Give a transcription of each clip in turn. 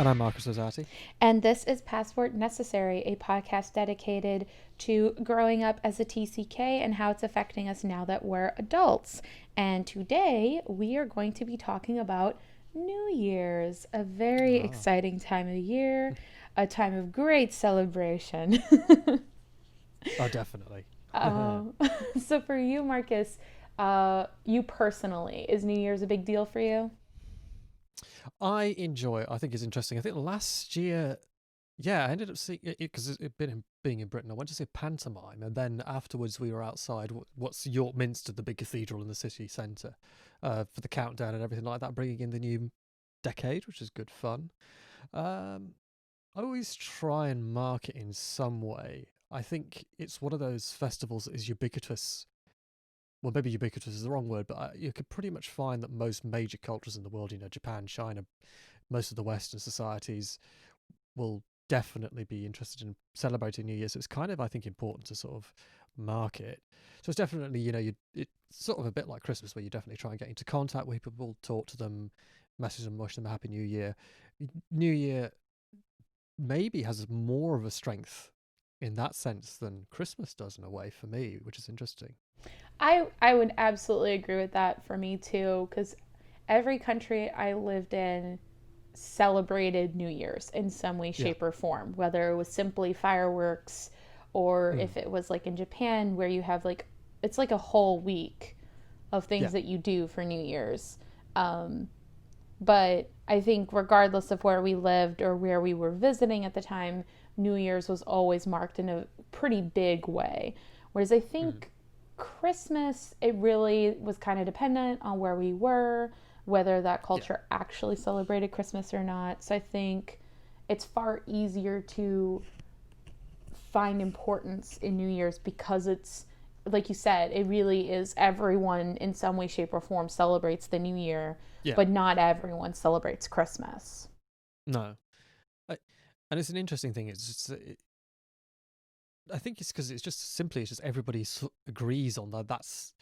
And I'm Marcus Rosati. And this is Passport Necessary, a podcast dedicated to growing up as a TCK and how it's affecting us now that we're adults. And today we are going to be talking about New Year's, a very exciting time of the year, a time of great celebration. Oh, definitely. So for you, Marcus, you personally, is New Year's a big deal for you? I enjoy it. I think it's interesting. I think last year, I ended up seeing it because being in Britain. I went to see pantomime, and then afterwards we were outside what's York Minster, the big cathedral in the city centre, for the countdown and everything like that, bringing in the new decade, which is good fun. I always try and mark it in some way. I think it's one of those festivals that is ubiquitous. Well, maybe ubiquitous is the wrong word, but you could pretty much find that most major cultures in the world, Japan, China, most of the Western societies will definitely be interested in celebrating New Year. So it's kind of, I think, important to sort of mark it. So it's definitely, it's sort of a bit like Christmas, where you definitely try and get into contact with people, talk to them, message them, wish them a Happy New Year. New Year maybe has more of a strength in that sense than Christmas does in a way for me, which is interesting. I would absolutely agree with that for me too, because every country I lived in celebrated New Year's in some way, Yeah. shape, or form, whether it was simply fireworks or if it was like in Japan where you have like, it's like a whole week of things Yeah. that you do for New Year's. But I think regardless of where we lived or where we were visiting at the time, New Year's was always marked in a pretty big way. Whereas I think Christmas, it really was kind of dependent on where we were, whether that culture actually celebrated Christmas or not. So I think it's far easier to find importance in New Year's because it's, like you said, it really is everyone in some way, shape, or form celebrates the New Year, Yeah. but not everyone celebrates Christmas. No. And it's an interesting thing. It's just, I think it's because it's just everybody agrees on that. That's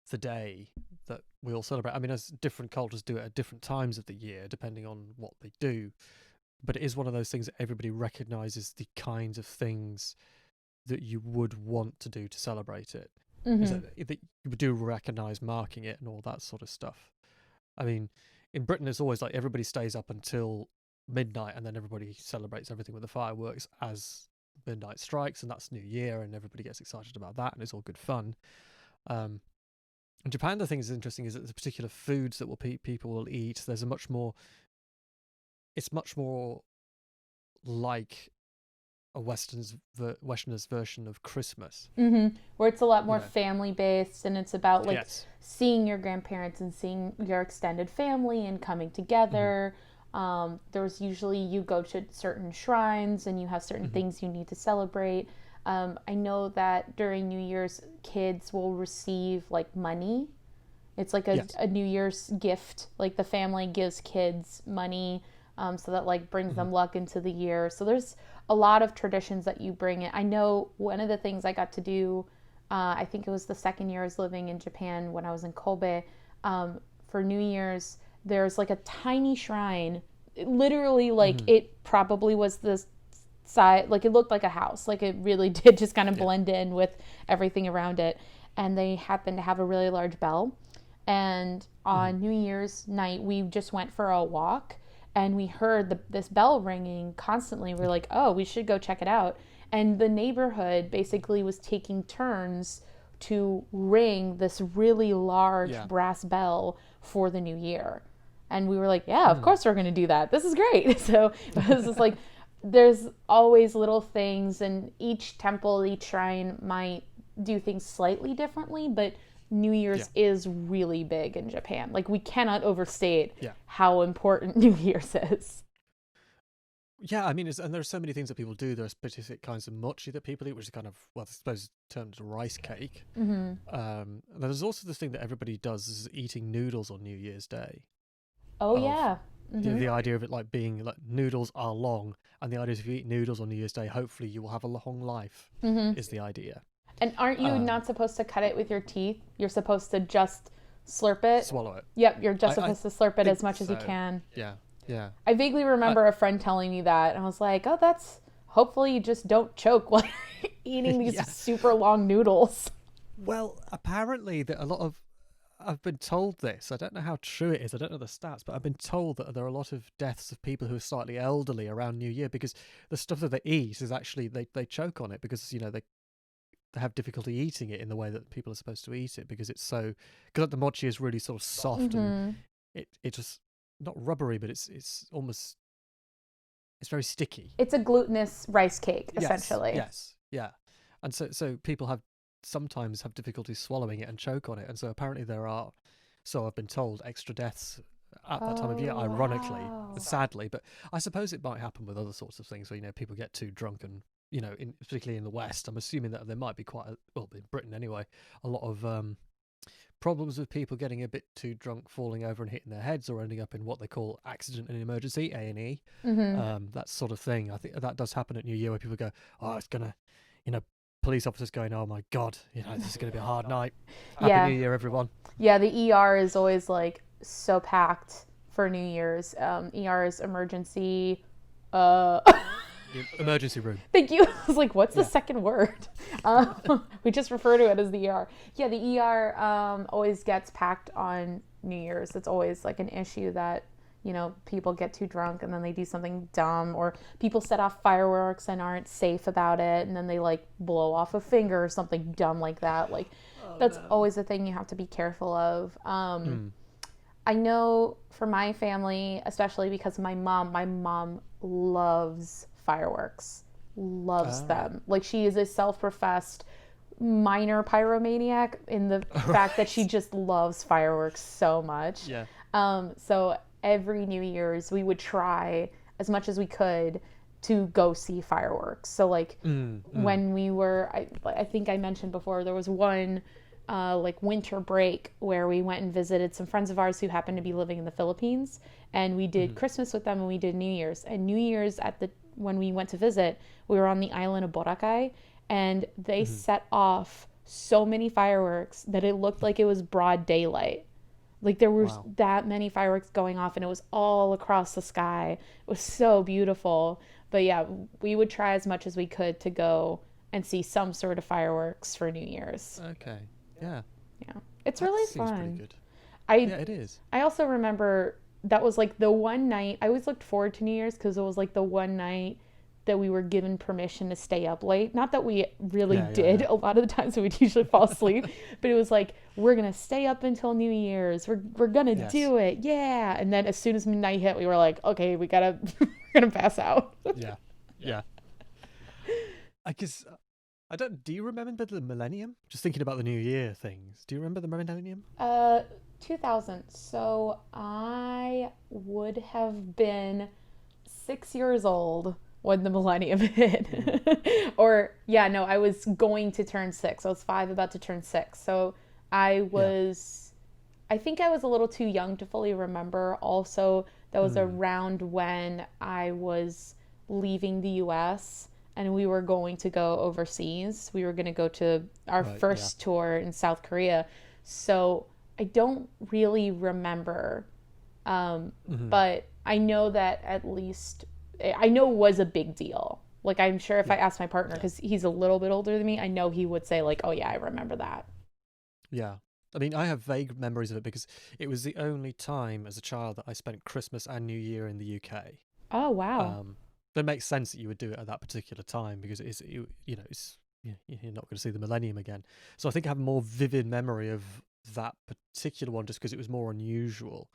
the day that we all celebrate. I mean, as different cultures do it at different times of the year, depending on what they do. But it is one of those things that everybody recognizes the kinds of things that you would want to do to celebrate it. Is that you do recognize marking it and all that sort of stuff. I mean, in Britain, it's always like everybody stays up until midnight and then everybody celebrates everything with the fireworks as midnight strikes, and that's New Year, and everybody gets excited about that, and it's all good fun. In Japan, the thing that's interesting is that the particular foods that people will eat. There's it's much more like a Westerner's version of Christmas. Where it's a lot more You know. family based, and it's about like Yes. seeing your grandparents and seeing your extended family and coming together. There's usually, you go to certain shrines and you have certain things you need to celebrate. I know that during New Year's, kids will receive like money. It's like a New Year's gift. Like the family gives kids money, so that like brings them luck into the year. So there's a lot of traditions that you bring in. I know one of the things I got to do, I think it was the second year I was living in Japan when I was in Kobe, for New Year's, there's like a tiny shrine. Literally, like it probably was the size, like it looked like a house. Like it really did just kind of blend in with everything around it. And they happened to have a really large bell. And on New Year's night, we just went for a walk and we heard this bell ringing constantly. We're like, oh, we should go check it out. And the neighborhood basically was taking turns to ring this really large brass bell for the new year. And we were like, yeah, of course we're going to do that. This is great. So it was just like, there's always little things, and each temple, each shrine might do things slightly differently, but New Year's is really big in Japan. Like, we cannot overstate how important New Year's is. Yeah, I mean, and there's so many things that people do. There's specific kinds of mochi that people eat, which is kind of, well, I suppose termed rice cake. There's also the thing that everybody does is eating noodles on New Year's Day. Oh, yeah. The idea of it like being like noodles are long, and the idea is if you eat noodles on New Year's Day, hopefully you will have a long life, is the idea. And aren't you not supposed to cut it with your teeth? You're supposed to just slurp it. Swallow it. Yep, you're just supposed to slurp it think as much as you so. can. Yeah. Yeah. I vaguely I, remember a friend telling me that, and I was like, oh, that's hopefully you just don't choke while you're eating these yeah. super long noodles. Well, apparently that a lot of I've been told this. I don't know how true it is. I don't know the stats, but I've been told that there are a lot of deaths of people who are slightly elderly around New Year because the stuff that they eat is actually they choke on it because they have difficulty eating it in the way that people are supposed to eat it because it's so because the mochi is really sort of soft and Mm-hmm. it just not rubbery, but it's almost it's very sticky. It's a glutinous rice cake, Yes, essentially. yes, yeah, and so people have sometimes have difficulty swallowing it and choke on it, and so apparently there are, so I've been told, extra deaths at that time of year, Oh, ironically, wow. sadly, but I suppose it might happen with other sorts of things where people get too drunk and particularly in the West, I'm assuming that there might be well in Britain anyway, a lot of problems with people getting a bit too drunk, falling over and hitting their heads, or ending up in what they call accident and emergency (A&E), Mm-hmm. that sort of thing. I think that does happen at New Year where people go, "Oh, it's gonna," you know, police officers going, "Oh my God, this is gonna be a hard night. Happy Yeah. New Year, everyone." Yeah, the ER is always like so packed for New Year's. ER is emergency. Uh, The emergency room. Thank you. I was like, what's the Yeah. second word? We just refer to it as the ER. Yeah, the ER always gets packed on New Year's. It's always like an issue that, people get too drunk and then they do something dumb, or people set off fireworks and aren't safe about it, and then they like blow off a finger or something dumb like that. Like, Oh that's no. always a thing you have to be careful of. Mm. I know for my family, especially because my mom loves fireworks, loves Ah. them. Like, she is a self-professed minor pyromaniac in the All fact that she right. just loves fireworks so much. Yeah. So every New Year's we would try as much as we could to go see fireworks. So like Mm. Mm. when we were, I think I mentioned before, there was one like winter break where we went and visited some friends of ours who happened to be living in the Philippines, and we did Mm. Christmas with them and we did New Year's. And New Year's when we went to visit, we were on the island of Boracay, and they Mm. set off so many fireworks that it looked like it was broad daylight. Like there was Wow. that many fireworks going off and it was all across the sky. It was so beautiful. But yeah, we would try as much as we could to go and see some sort of fireworks for New Year's. Okay. Yeah. Yeah. It's That really seems pretty fun. good. I Yeah, it is. I also remember that was like the one night I always looked forward to New Year's because it was like the one night that we were given permission to stay up late. Not that we really Yeah. Yeah. did a lot of the times, so we'd usually fall asleep, but it was like we're gonna stay up until New Year's. We're gonna Yes. do it, yeah. And then as soon as midnight hit, we were like, okay, we gotta we're gonna pass out. Yeah. Yeah. I guess I don't. Do you remember the millennium? Just thinking about the New Year things. Do you remember the millennium? Uh, 2000. So I would have been 6 years old when the millennium hit. Mm. Or, yeah, no, I was going to turn six. I was five, about to turn six. So I Yeah. was, I think I was a little too young to fully remember. Also, that was Mm. around when I was leaving the US and we were going to go overseas. We were going to go to our Right. Yeah. first tour in South Korea. So I don't really remember, Mm. but I know that at least I know it was a big deal. Like I'm sure if I Yeah. asked my partner, Yeah. because he's a little bit older than me, I know he would say like, "Oh yeah, I remember that." Yeah. I mean, I have vague memories of it because it was the only time as a child that I spent Christmas and New Year in the UK. Oh wow. Um, that makes sense that you would do it at that particular time because it is, it's you're not going to see the millennium again. So I think I have a more vivid memory of that particular one just because it was more unusual.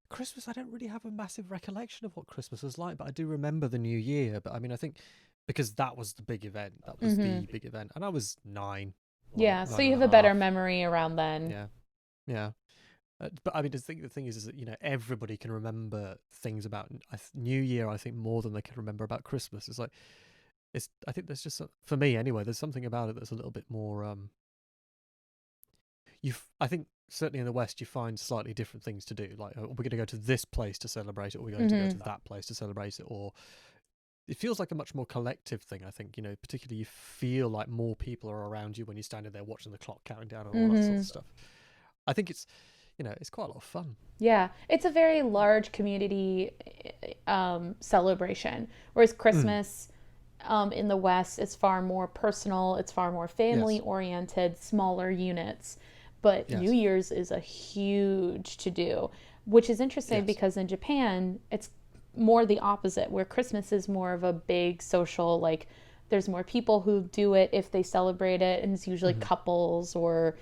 Christmas, I don't really have a massive recollection of what Christmas was like, but I do remember the New Year. But I mean, I think because that was the big event, that was Mm-hmm. the big event, and I was nine, Yeah, so nine you and have a a better half. memory around then. Yeah, yeah. But I mean, the thing is that everybody can remember things about New Year. I think more than they can remember about Christmas. It's like I think there's just for me anyway. There's something about it that's a little bit more. I think certainly in the West you find slightly different things to do. Like, are we going to go to this place to celebrate it, or are we going to go to Mm-hmm. that place to celebrate it? Or it feels like a much more collective thing. I think particularly you feel like more people are around you when you're standing there watching the clock counting down and all that sort Mm-hmm. of stuff. I think it's it's quite a lot of fun. Yeah, it's a very large community celebration, whereas Mm. Christmas in the West is far more personal, it's far more family Yes. oriented, smaller units. But New Yes. Year's is a huge to do, which is interesting Yes. because in Japan, it's more the opposite, where Christmas is more of a big social, like, there's more people who do it if they celebrate it, and it's usually Hmm. couples or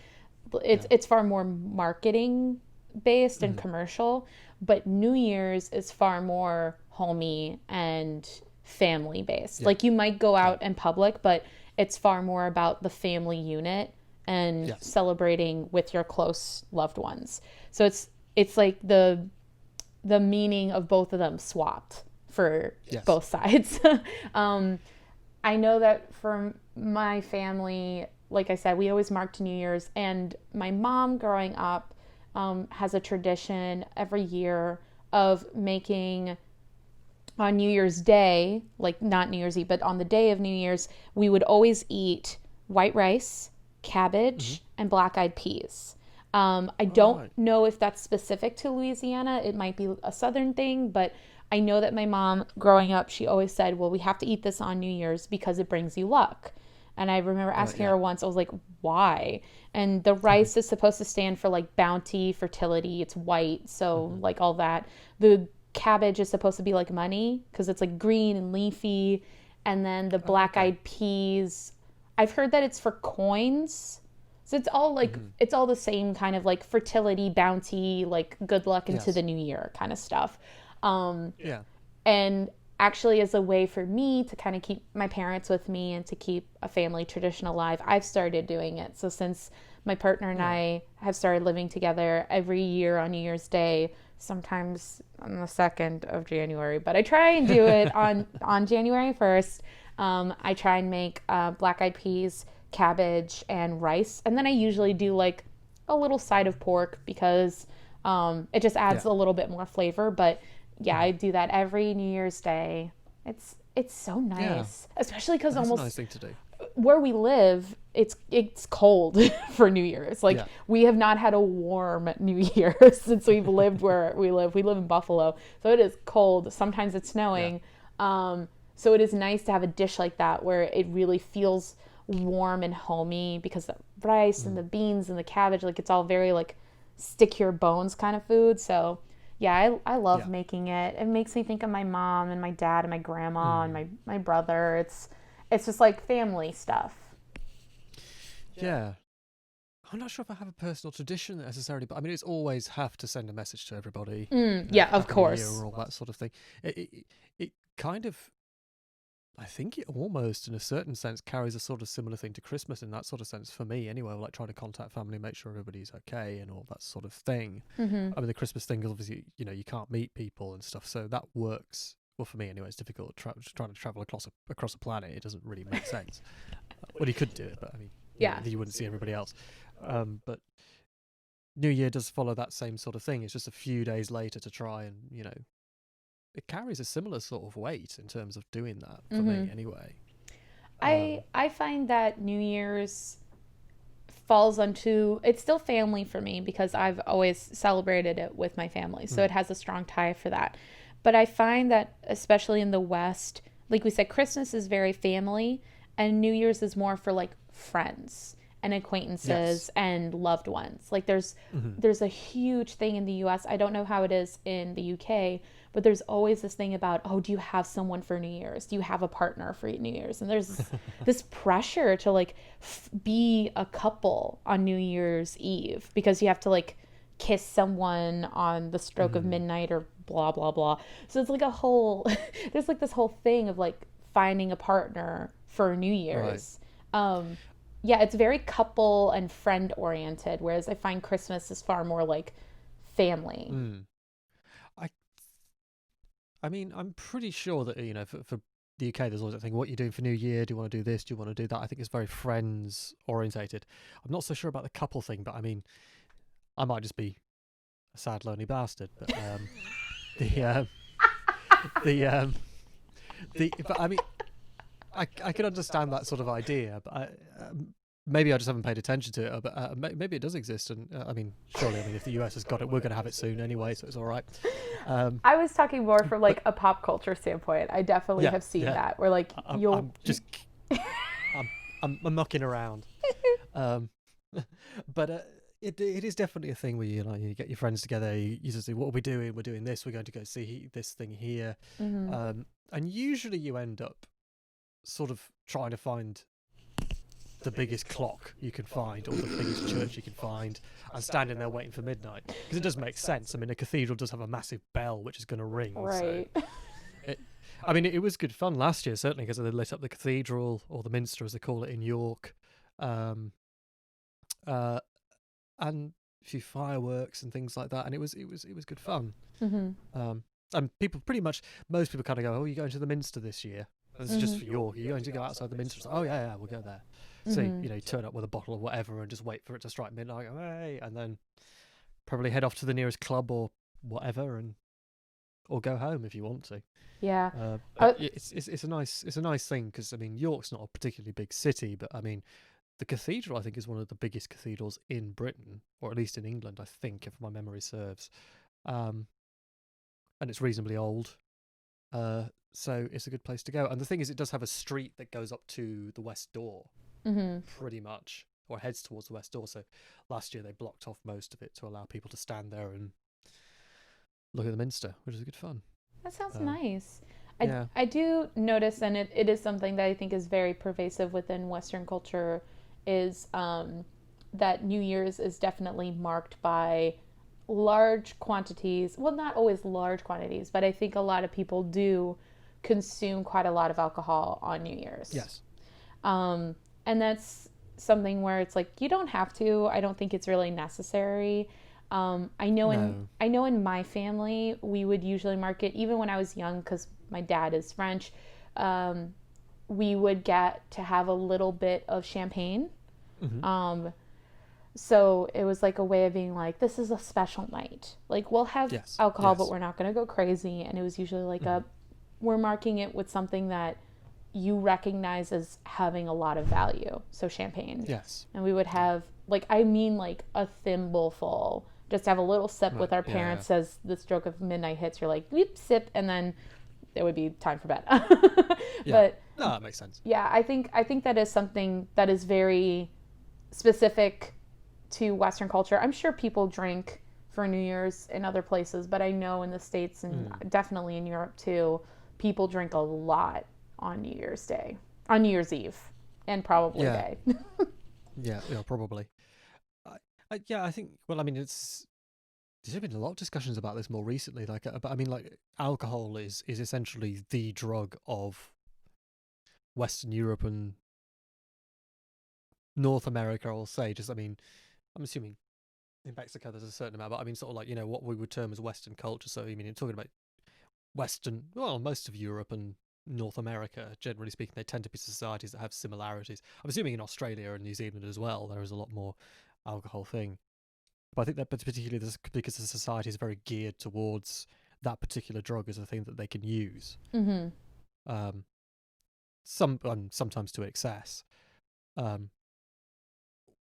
Yeah. it's far more marketing based and Hmm. commercial, but New Year's is far more homey and family based. Yeah. Like you might go Yeah. out in public, but it's far more about the family unit and Yes. celebrating with your close loved ones. So it's like the meaning of both of them swapped for Yes. both sides. um, I know that for my family, like I said, we always marked New Year's, and my mom growing up has a tradition every year of making on New Year's Day, like not New Year's Eve, but on the day of New Year's, we would always eat white rice, Hmm. cabbage, and black eyed peas. I All don't right. know if that's specific to Louisiana. It might be a southern thing, but I know that my mom, growing up, she always said, well, we have to eat this on New Year's because it brings you luck. And I remember asking Yeah. her once, I was like, why? And the rice is supposed to stand for like bounty, fertility. It's white. So, Hmm. like all that. The cabbage is supposed to be like money because it's like green and leafy. And then the Oh, black okay. eyed peas, I've heard that it's for coins. So it's all like, Hmm. it's all the same kind of like fertility, bounty, like good luck into the Yes. new year kind of stuff. Um, Yeah. and actually, as a way for me to kind of keep my parents with me and to keep a family tradition alive, I've started doing it. So since my partner and Yeah. I have started living together every year on New Year's Day, sometimes on the 2nd of January, but I try and do it on January 1st. I try and make black eyed peas, cabbage, and rice. And then I usually do like a little side of pork because it just adds Yeah. a little bit more flavor. But yeah, Hmm. I do that every New Year's Day. It's so Yeah. nice, especially because That's a almost nice thing to do. where we live, it's cold for New Year's. Like Yeah. we have not had a warm New Year since we've lived where we live. We live in Buffalo, so it is cold. Sometimes it's Yeah. snowing. So it is nice to have a dish like that where it really feels warm and homey because the rice and the Mm. beans and the cabbage, like it's all very like stick your bones kind of food. So yeah, I love Yeah. making it. It makes me think of my mom and my dad and my grandma and Mm. my brother. It's just like family stuff. Yeah. I'm not sure if I have a personal tradition necessarily, but I mean, it's always have to send a message to everybody, Yeah, of Happy New Year course. or all that sort of thing. It kind of, I think it almost, in a certain sense, carries a sort of similar thing to Christmas in that sort of sense for me, anyway. Like trying to contact family, make sure everybody's okay, and all that sort of thing. Mm-hmm. I mean, the Christmas thing is obviously, you can't meet people and stuff, so that works. Well, for me anyway, it's difficult trying to travel across a planet. It doesn't really make sense. Well, you could do it, but I mean, Yeah. you wouldn't see everybody else. But New Year does follow that same sort of thing. It's just a few days later to try and, it carries a similar sort of weight in terms of doing that for Mm-hmm. me anyway. I Um, I find that New Year's falls onto it's still family for me because I've always celebrated it with my family. So mm, it has a strong tie for that. But I find that especially in the West, like we said, Christmas is very family and New Year's is more for like friends and acquaintances yes. and loved ones. Like Hmm. there's a huge thing in the US. I don't know how it is in the UK, but there's always this thing about, oh, do you have someone for New Year's? Do you have a partner for New Year's? And there's this pressure to like be a couple on New Year's Eve because you have to like kiss someone on the stroke of Hmm. midnight or blah blah blah. So it's like a whole there's like this whole thing of like finding a partner for New Right. Year's. Um yeah, it's very couple and friend oriented, whereas I find Christmas is far more like family. Mm. I I mean, I'm pretty sure that for the UK, there's always that thing. What are you doing for New Year? Do you want to do this? Do you want to do that? I think it's very friends orientated. I'm not so sure about the couple thing, but I mean, I might just be a sad, lonely bastard. But the the but I mean, I can understand that sort of idea, but maybe I just haven't paid attention to it, but maybe it does exist. And I mean, surely, I mean, if the US has got it, we're going to have it soon anyway, so it's all right. I was talking more from But like a pop culture standpoint. I definitely yeah, have seen yeah, that where like I'm just I'm mucking around. Um, but it is definitely a thing where you get your friends together. You just say, "What are we doing? We're doing this. We're going to go see this thing here," Mhm. and usually you end up sort of trying to find the biggest clock you can find or the biggest church you can find and standing there waiting for midnight, because it does make sense. I mean, a cathedral does have a massive bell which is going to ring, so Right. it, I mean, it was good fun last year, certainly, because they lit up the cathedral, or the minster as they call it in York, um, uh, and a few fireworks and things like that, and it was good fun. Mhm. Um, and most people kind of go, "Oh, you're going to the minster this year?" And this is just Mhm. for York. You're going to go outside the minster? It's like, "Oh yeah, yeah, we'll go there." So Mhm. you turn up with a bottle of whatever and just wait for it to strike midnight. Go, hey, and then probably head off to the nearest club or whatever, and or go home if you want to. Yeah. But Uh, it's a nice thing, because I mean, York's not a particularly big city, but I mean, the cathedral I think is one of the biggest cathedrals in Britain, or at least in England, I think, if my memory serves. Um, and it's reasonably old, so it's a good place to go. And the thing is, it does have a street that goes up to the west door, mhm. pretty much, or heads towards the west door. So last year they blocked off most of it to allow people to stand there and look at the minster, which is good fun. That sounds Um, nice. yeah. I do notice, and it is something that I think is very pervasive within Western culture, is that New Year's is definitely marked by large quantities. Well, not always large quantities, but I think a lot of people do consume quite a lot of alcohol on New Year's. Yes. Um, and that's something where it's like you don't have to. I don't think it's really necessary. No. I know in my family we would usually market even when I was young because my dad is French. Um, we would get to have a little bit of champagne. Hmm. Um, so it was like a way of being like, this is a special night. Like we'll have Yes. alcohol, but Yes. we're not going to go crazy. And it was usually like Hmm. we're marking it with something that you recognize as having a lot of value. So champagne. Yes. And we would Yeah. have like, I mean, like a thimble full, just to have a little sip Right. with our Yeah. Yeah. parents as the stroke of midnight hits. You're like, whoop, sip. And then it would be time for bed. Yeah. But No, that makes sense. yeah, I think that is something that is very specific to Western culture. I'm sure people drink for New Year's in other places, but I know in the States and Mm. definitely in Europe too, people drink a lot on New Year's Day, on New Year's Eve, and probably Yeah. day. Yeah. Yeah. Probably. Yeah. I think. Well, I mean, there's been a lot of discussions about this more recently. But I mean, like, alcohol is essentially the drug of Western Europe and North America. I'll say. Just, I mean, I'm assuming in Mexico there's a certain amount, but I mean, sort of like, what we would term as Western culture. So, I mean, you're talking about most of Europe and North America, generally speaking, they tend to be societies that have similarities. I'm assuming in Australia and New Zealand as well, there is a lot more alcohol thing. But I think that, particularly this, because the society is very geared towards that particular drug as a thing that they can use. Mm-hmm. Um, sometimes to excess. Um,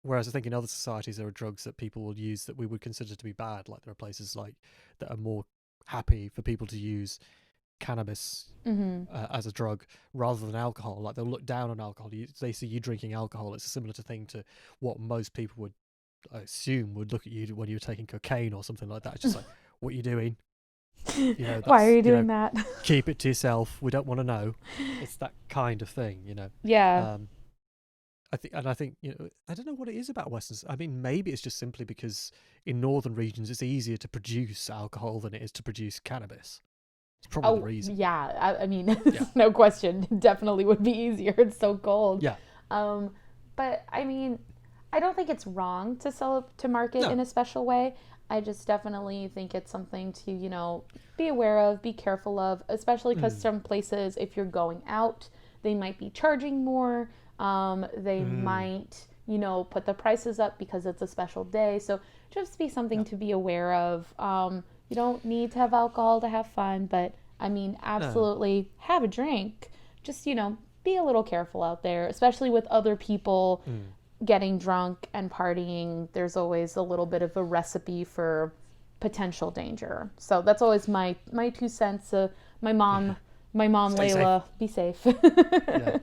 Whereas I think in other societies there are drugs that people will use that we would consider to be bad. Like there are places like that are more happy for people to use cannabis Mm-hmm. as a drug rather than alcohol. Like they'll look down on alcohol. They see you drinking alcohol. It's a similar thing to what most people would, I assume, would look at you when you're taking cocaine or something like that. It's just like, what are you doing? Why are That's, you doing that? keep it to yourself. We don't want to know. It's that kind of thing. Yeah. Um, I think I don't know what it is about Westerns. I mean, maybe it's just simply because in northern regions it's easier to produce alcohol than it is to produce cannabis. It's probably the Oh, reason. yeah. I mean, Yeah. no question. It definitely would be easier. It's so cold. Yeah. Um, but I mean, I don't think it's wrong to to market No. in a special way. I just definitely think it's something to, be aware of, be careful of, especially because Mm. some places, if you're going out, they might be charging more. They Mm. might, put the prices up because it's a special day. So just be something Yeah. to be aware of. You don't need to have alcohol to have fun, but I mean, No. absolutely have a drink. Just, be a little careful out there, especially with other people Mm. getting drunk and partying, there's always a little bit of a recipe for potential danger. So that's always my 2 cents. My Yeah. mom, my mom, Stay safe. Layla, be safe. Yeah.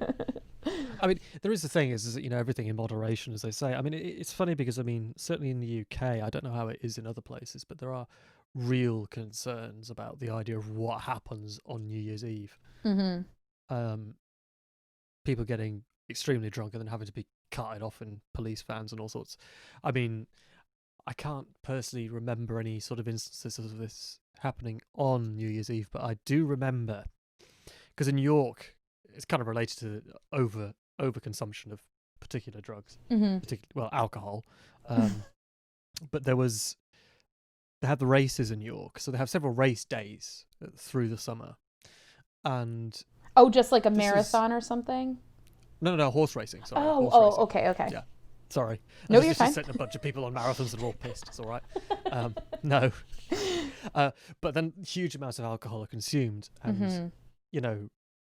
I mean, there is the thing is that, everything in moderation, as they say. I mean, it's funny because, I mean, certainly in the UK, I don't know how it is in other places, but there are real concerns about the idea of what happens on New Year's Eve. Mm-hmm. Um, People getting extremely drunk and then having to be carted off in police vans and all sorts. I mean, I can't personally remember any sort of instances of this happening on New Year's Eve, but I do remember because in New York, it's kind of related to overconsumption of particular drugs, Mm-hmm. well, alcohol. Um, but they have the races in New York, so they have several race days through the summer, and Oh, just like a this is marathon or something? no, horse racing. Sorry, Oh, horse oh, racing. okay, okay. Yeah, sorry. I No, was you're just fine. setting a bunch of people on marathons and they're all pissed. It's all right. No, but then huge amounts of alcohol are consumed, and Mm-hmm. you know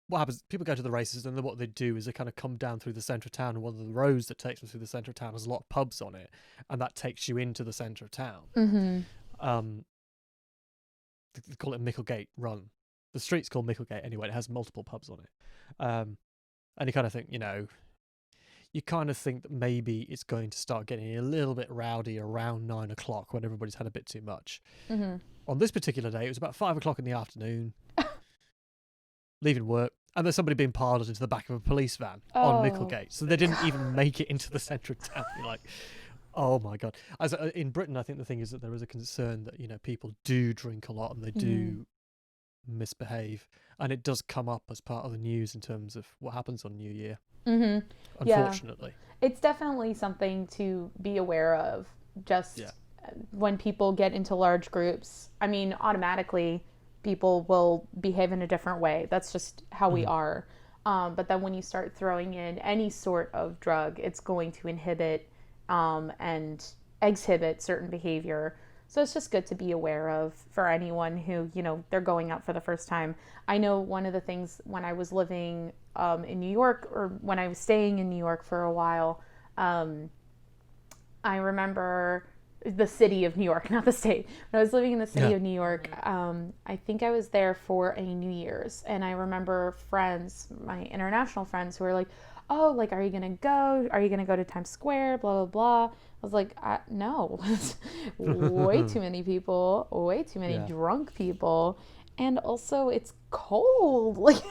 what happens? People go to the races, and then what they do is they kind of come down through the centre of town, and one of the roads that takes them through the centre of town has a lot of pubs on it, and that takes you into the centre of town. Mm-hmm. Um, they call it Micklegate Run. The street's called Micklegate anyway. It has multiple pubs on it, and you kind of think, you kind of think that maybe it's going to start getting a little bit rowdy around 9 o'clock when everybody's had a bit too much. Mm-hmm. On this particular day, it was about 5 o'clock in the afternoon, leaving work, and there's somebody being piloted into the back of a police van on Oh. Micklegate. So they didn't even make it into the centre of town. You're like, oh my God. As in Britain, I think the thing is that there is a concern that, people do drink a lot and they Mm-hmm. do misbehave. And it does come up as part of the news in terms of what happens on New Year, Mm-hmm. Yeah. unfortunately. It's definitely something to be aware of. Yeah. Just when people get into large groups, I mean, automatically people will behave in a different way. That's just how we Mhm. are. But then when you start throwing in any sort of drug, it's going to inhibit and exhibit certain behavior. So it's just good to be aware of for anyone who, they're going out for the first time. I know one of the things when I was living in New York, or when I was staying in New York for a while, um, I remember the city of New York, not the state. When I was living in the city Yeah. of New York, I think I was there for a New Year's, and I remember friends, my international friends, who were like, "Oh, like, are you gonna go? Are you gonna go to Times Square? Blah blah blah." I was like, "No, way too many people, way too many Yeah. drunk people, and also it's cold." Like,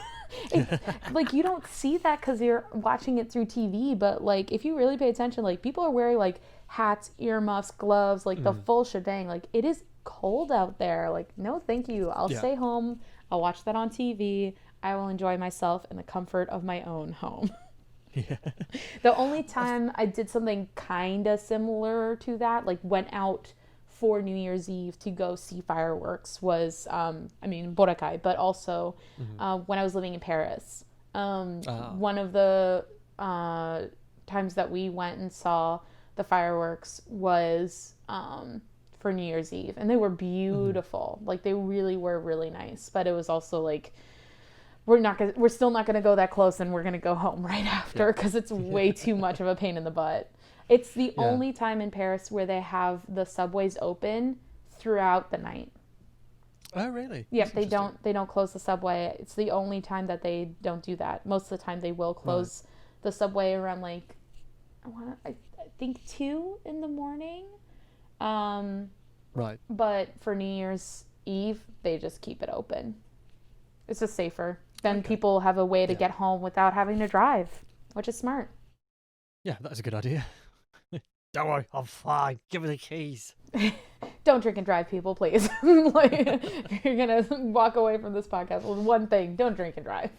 it's like you don't see that because you're watching it through TV, but like if you really pay attention, like people are wearing like hats, earmuffs, gloves, like the Mm. full shebang. Like it is cold out there. Like no, thank you. I'll Yeah. stay home. I'll watch that on TV. I will enjoy myself in the comfort of my own home. Yeah. The only time I did something kind of similar to that, like went out for New Year's Eve to go see fireworks, was, I mean, Boracay, but also Mhm. when I was living in Paris. Ah. One of the times that we went and saw the fireworks was for New Year's Eve, and they were Mhm. beautiful. Like they really were really nice, but it was also like we're still not gonna go that close, and we're gonna go home right Yeah. after because it's way too much of a pain in the butt. It's the Yeah. only time in Paris where they have the subways open throughout the night. Oh, really? That's Yep, they interesting. don't close the subway. It's the only time that they don't do that. Most of the time they will Right. close the subway around like I think 2 in the morning. Um, Right. but for New Year's Eve, they just keep it open. It's just safer. Then Okay. people have a way to Yeah. get home without having to drive, which is smart. Yeah, that's a good idea. Don't worry, I'm fine. Give me the keys. Don't drink and drive, people, please. Like, you're gonna walk away from this podcast with one thing: don't drink and drive.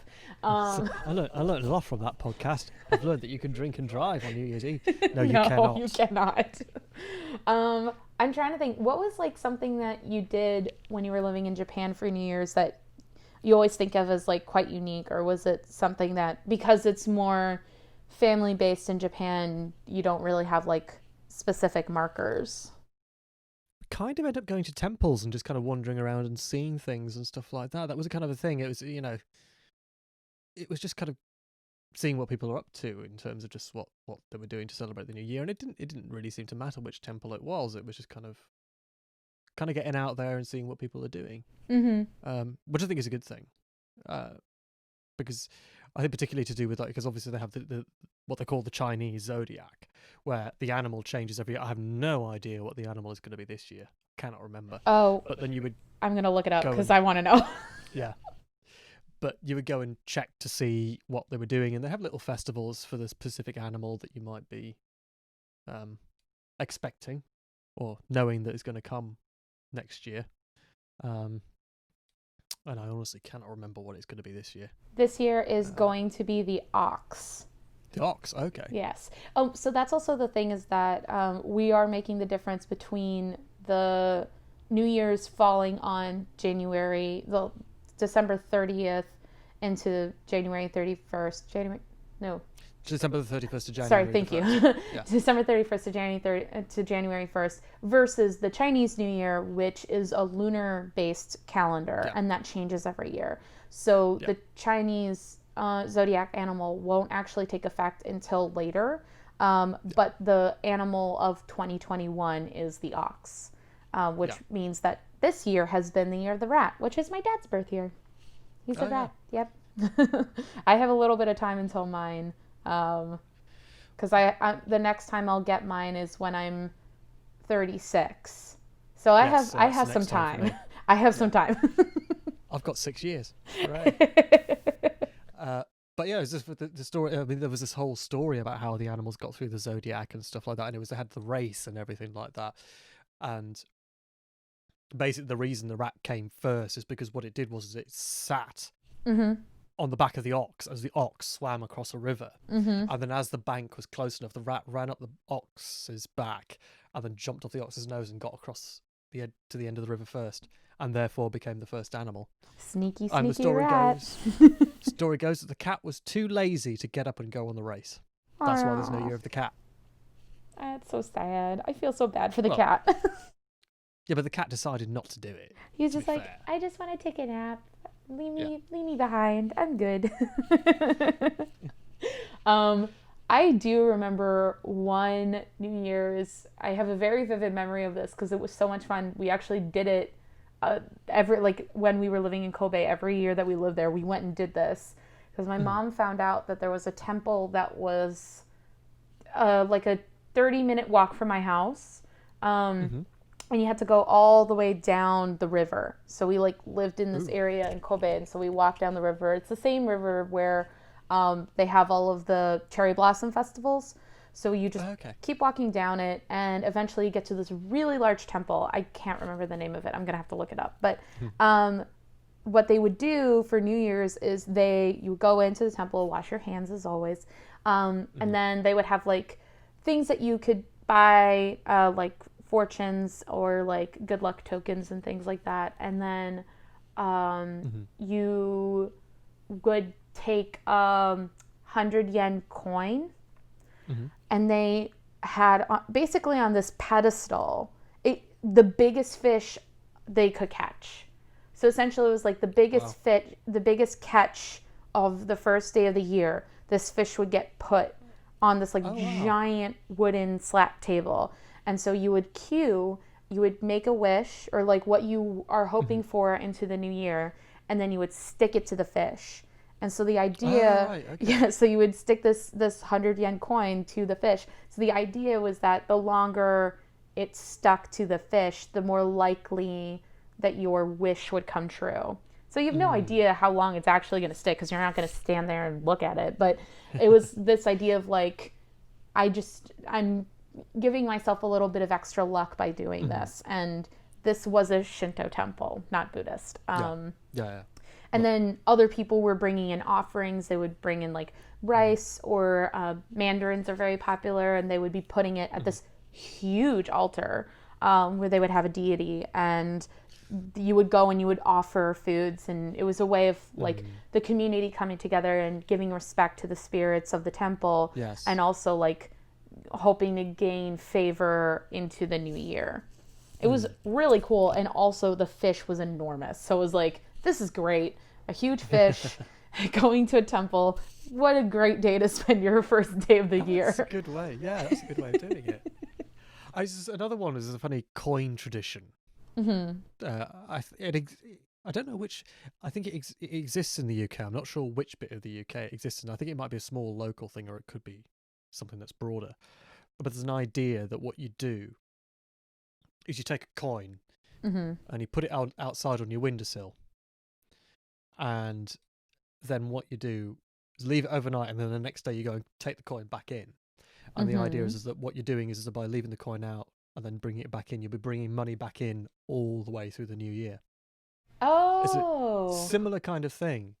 I learned a lot from that podcast. I've learned that you can drink and drive on New Year's Eve. No, you No, cannot. you cannot. I'm trying to think. What was like something that you did when you were living in Japan for New Year's that you always think of as like quite unique, or was it something that because it's more family based in Japan, you don't really have like specific markers? Kind of end up going to temples and just kind of wandering around and seeing things and stuff like that. That was a kind of a thing. It was, it was just kind of seeing what people are up to in terms of just what they were doing to celebrate the new year, and it didn't really seem to matter which temple it was. It was just kind of getting out there and seeing what people are doing, which I think is a good thing, because I think particularly to do with because obviously they have the what they call the Chinese zodiac, where the animal changes every year. I have no idea what the animal is going to be this year. Cannot remember. Oh, but then you would I'm gonna look it up because I want to know. Yeah. But you would go and check to see what they were doing, and they have little festivals for the specific animal that you might be expecting or knowing that is going to come next year. And I honestly cannot remember what it's going to be this year. This year is going to be the ox. The ox, okay. Yes. Oh, so that's also the thing, is that we are making the difference between the New Year's falling on December 30th into January 31st. December the 31st of January. Sorry, thank you. Yeah. December 31st to January 1st versus the Chinese New Year, which is a lunar-based calendar, and that changes every year. So the Chinese zodiac animal won't actually take effect until later, but the animal of 2021 is the ox, which means that this year has been the year of the rat, which is my dad's birth year. He's a rat. Yep. I have a little bit of time until mine, because the next time I'll get mine is when I'm 36. So I have some time. I have some time. I've got 6 years. Right. But yeah, it was just with the story. I mean, there was this whole story about how the animals got through the zodiac and stuff like that, and they had the race and everything like that. And basically, the reason the rat came first is because what it did was it sat on the back of the ox as the ox swam across a river, and then as the bank was close enough, the rat ran up the ox's back and then jumped off the ox's nose and got across to the end of the river first, and therefore became the first animal. Sneaky And the story rat. story goes that the cat was too lazy to get up and go on the race. That's why there's no year of the cat. That's so sad. I feel so bad for the cat. Yeah, but the cat decided not to do it. He was just like, fair. I just want to take a nap. Leave me behind. I'm good. I do remember one New Year's. I have a very vivid memory of this because it was so much fun. We actually did it when we were living in Kobe. Every year that we lived there, we went and did this because my mom found out that there was a temple that was like a 30-minute walk from my house. And you had to go all the way down the river. So we lived in this area in Kobe, and so we walked down the river. It's the same river where they have all of the cherry blossom festivals. So you just keep walking down it, and eventually you get to this really large temple. I can't remember the name of it. I'm going to have to look it up. But what they would do for New Year's is you would go into the temple, wash your hands as always, and then they would have things that you could buy, fortunes or good luck tokens and things like that. And then you would take 100 yen coin, and they had basically on this pedestal the biggest fish they could catch. So essentially it was the biggest the biggest catch of the first day of the year. This fish would get put on this giant wooden slat table. And so you would you would make a wish or what you are hoping for into the new year, and then you would stick it to the fish. And so the idea, so you would stick this 100 yen coin to the fish. So the idea was that the longer it stuck to the fish, the more likely that your wish would come true. So you have no idea how long it's actually going to stick because you're not going to stand there and look at it. But it was this idea of I'm giving myself a little bit of extra luck by doing this. And this was a Shinto temple, not Buddhist. And then other people were bringing in offerings. They would bring in rice or mandarins are very popular, and they would be putting it at this huge altar where they would have a deity, and you would go and you would offer foods, and it was a way of the community coming together and giving respect to the spirits of the temple, and also hoping to gain favor into the new year. It was really cool, and also the fish was enormous. So it was this is great. A huge fish. going to a temple. What a great day to spend your first day of the year. That's a good way. Yeah, that's a good way of doing it. Another one is a funny coin tradition. Mm-hmm. I don't know which. I think it exists in the UK. I'm not sure which bit of the UK it exists in. I think it might be a small local thing, or it could be something that's broader. But there's an idea that what you do is you take a coin Mm-hmm. and you put it outside on your windowsill, and then what you do is leave it overnight, and then the next day you go and take the coin back in. And the idea is that what you're doing is that by leaving the coin out and then bringing it back in, you'll be bringing money back in all the way through the new year. It's a Oh. similar kind of thing,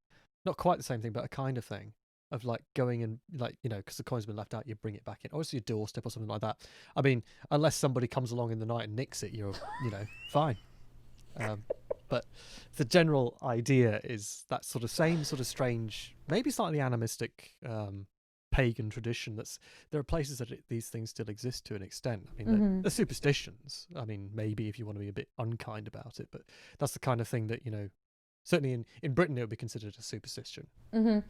not quite the same thing, but a kind of thing of like going and like, because the coin's been left out, you bring it back in, or it's your doorstep or something like that. I mean, unless somebody comes along in the night and nicks it, you're fine. But the general idea is that sort of same sort of strange, maybe slightly animistic pagan tradition. There are places that these things still exist to an extent. I mean, they're superstitions. I mean, maybe if you want to be a bit unkind about it, but that's the kind of thing that certainly in Britain it would be considered a superstition. Mm-hmm.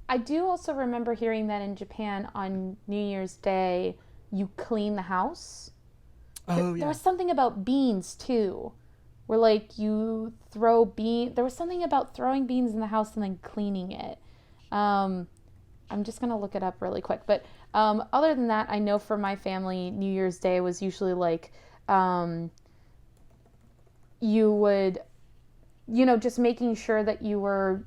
I do also remember hearing that in Japan on New Year's Day you clean the house. Oh, yeah. There was something about beans too, where like you throw there was something about throwing beans in the house and then cleaning it. I'm just gonna look it up really quick, but other than that, I know for my family, New Year's Day was usually like you would, just making sure that you were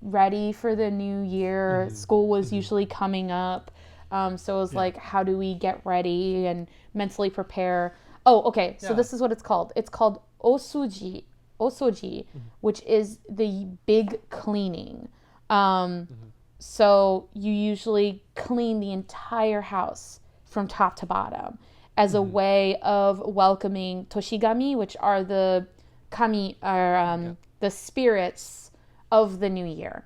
ready for the new year. Mm-hmm. School was usually coming up. So it was like, how do we get ready and mentally prepare? Oh, okay. So this is what it's called. It's called osuji, which is the big cleaning. So you usually clean the entire house from top to bottom as a way of welcoming toshigami, which are the kami, the spirits of the new year.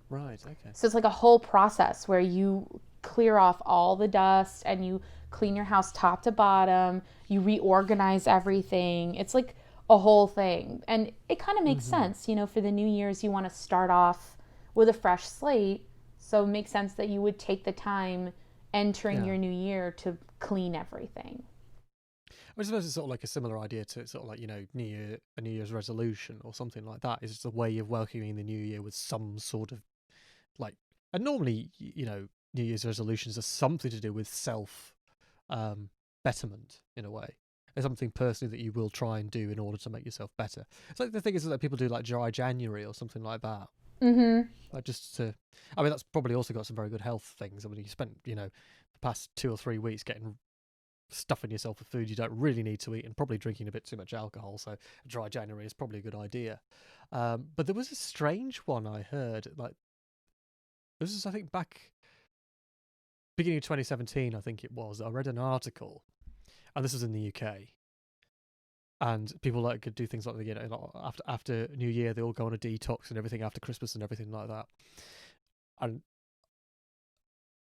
Right, okay. So it's like a whole process where you clear off all the dust and you clean your house top to bottom, you reorganize everything. It's like a whole thing. And it kind of makes sense, for the New Year's, you want to start off with a fresh slate. So it makes sense that you would take the time entering your new year to clean everything. I suppose it's sort of like a similar idea to sort of like, a New Year's resolution or something like that. It's just a way of welcoming the new year with some sort of like, and normally, New Year's resolutions are something to do with self betterment in a way. It's something personally that you will try and do in order to make yourself better. It's like the thing is that people do like dry January or something like that. Like that's probably also got some very good health things. I mean, you spent, the past 2 or 3 weeks stuffing yourself with food you don't really need to eat and probably drinking a bit too much alcohol. So a dry January is probably a good idea. But there was a strange one I heard, like, this is, I think, back beginning of 2017, I think it was. I read an article, and this was in the UK. And people could do things like, after New Year, they all go on a detox and everything after Christmas and everything like that. And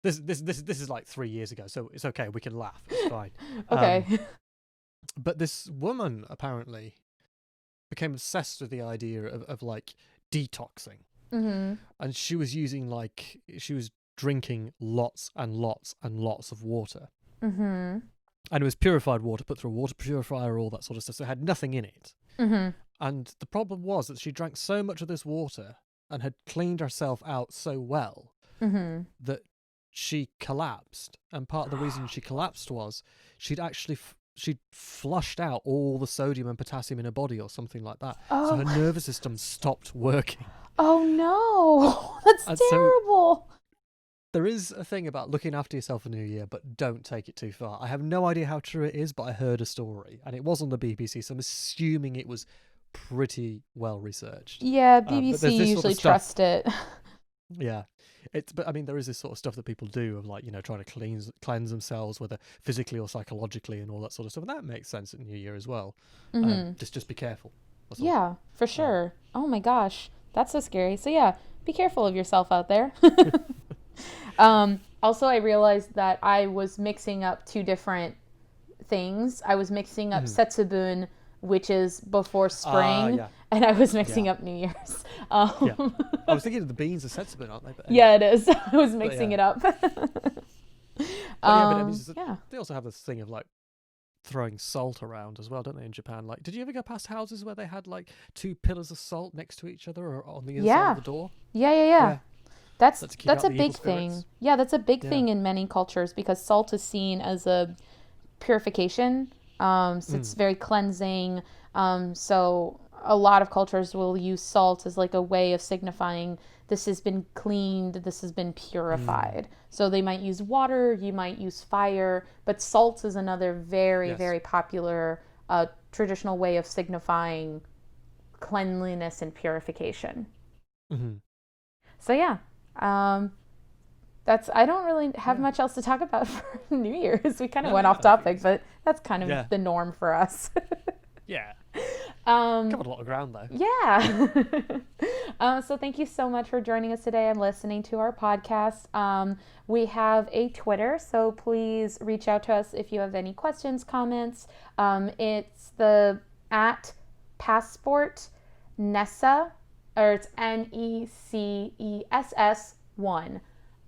this is like 3 years ago, so it's okay. We can laugh. It's fine. Okay. But this woman apparently became obsessed with the idea of like detoxing. And she was drinking lots and lots and lots of water. And it was purified water, put through a water purifier, all that sort of stuff. So it had nothing in it. And the problem was that she drank so much of this water and had cleaned herself out so well that she collapsed. And part of the reason she collapsed was she'd flushed out all the sodium and potassium in her body or something like that. So her nervous system stopped working. Oh no, that's terrible. So there is a thing about looking after yourself for New Year, but don't take it too far. I have no idea how true it is, but I heard a story, and it was on the BBC, so I'm assuming it was pretty well researched. Yeah, BBC usually trust it. Yeah. But I mean, there is this sort of stuff that people do of like, trying to cleanse themselves, whether physically or psychologically and all that sort of stuff. And that makes sense at New Year as well. Just be careful. Yeah, for sure. Oh my gosh, that's so scary. So yeah, be careful of yourself out there. Also, I realized that I was mixing up 2 different things. I was mixing up Setsubun, which is before spring, and I was Yeah. mixing up New Year's. Yeah. I was thinking the beans are sensibly, aren't they? But anyway. Yeah, it is. I was mixing yeah. it up. But yeah, but I mean, Yeah. they also have this thing of like throwing salt around as well, don't they, in Japan? Like, did you ever go past houses where they had like two pillars of salt next to each other or on the inside of Yeah. the door? Yeah. Yeah. That's To keep that's out a the evil big thing. spirits. Yeah, that's a big Yeah. thing in many cultures because salt is seen as a purification. So it's Mm. very cleansing. So a lot of cultures will use salt as like a way of signifying this has been cleaned, this has been Mm. purified. So they might use water, you might use fire, but salt is another very, Yes. very popular traditional way of signifying cleanliness and purification. Hmm. So yeah, that's I don't really have Yeah. much else to talk about for New Year's. We kind of No, went yeah, off I think topic, it's, but that's kind of yeah. the norm for us. Yeah. um, Covered a lot of ground though. yeah. So thank you so much for joining us today and listening to our podcast. We have a Twitter, so please reach out to us if you have any questions, comments. It's the at passport Nessa, or it's NECESS1.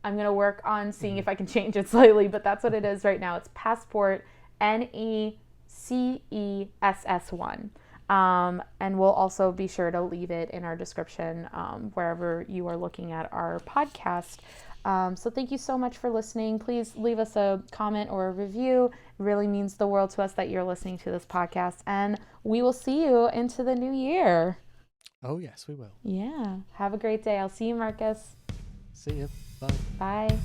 I'm going to work on seeing if I can change it slightly, but that's what it is right now. It's passport NECESS1. And we'll also be sure to leave it in our description wherever you are looking at our podcast. So thank you so much for listening. Please leave us a comment or a review. It really means the world to us that you're listening to this podcast. And we will see you into the new year. Oh yes, we will. Yeah. Have a great day. I'll see you, Marcus. See you. Bye. Bye.